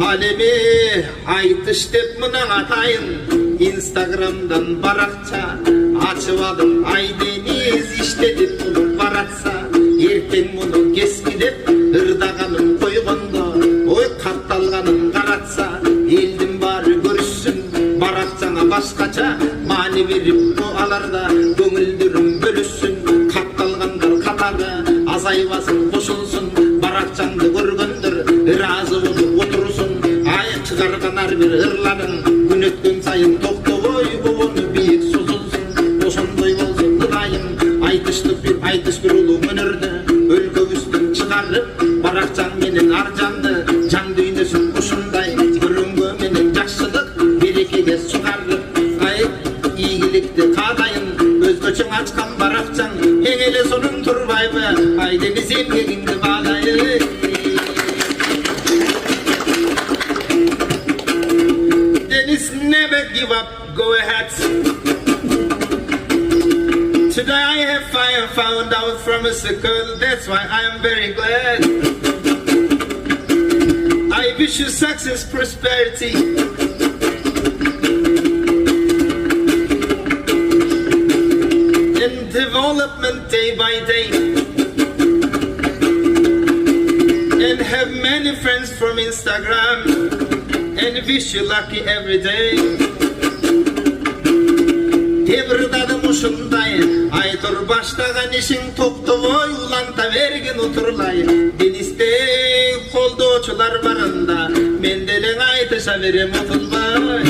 Alemi aytış dep mınaң atayın, Instagram'dan barakça açıp aldım. Ay deniz işledip bunu baratsa, erken bunu keskilip ırdagaным koygondo, oy kattалганым karatsa, eldim bari görüşsün barakçaڭa başkaça, mani verip bu alarda көңүлдөрүң bölüşsün, kattалгандар katары azayбасын koşulsun, barakçaңды көргөндөр razı olup oturursun. Ay çıkargan her bir ırların, gün ötken sayın toktoboy boğunu büyük suzulsun, oşondoy bolsun ıdayım. Aytış bir ulu önürde, өлkө üstün çıkarıp barakçaң menen arjandı, can düýnösün uşunday көрөнгө menen jakşılık берекеге сугарып. Ay ийгиликти каадайын, өзгөчөң ачкан barakçaң, эң эле сонун турбайбы, ay deniz эмгегиңди баалайын. Never give up, go ahead. Today I have found out from a circle, that's why I am very glad. I wish you success, prosperity, and development day by day, and have many friends from Instagram, and wish you lucky every day. Tebirdadım uşunday, aytır baştagan işin toktoboy ulanta vergin oturlay. Denizde koldoçular barında, men deleň aytışa verem otulbay.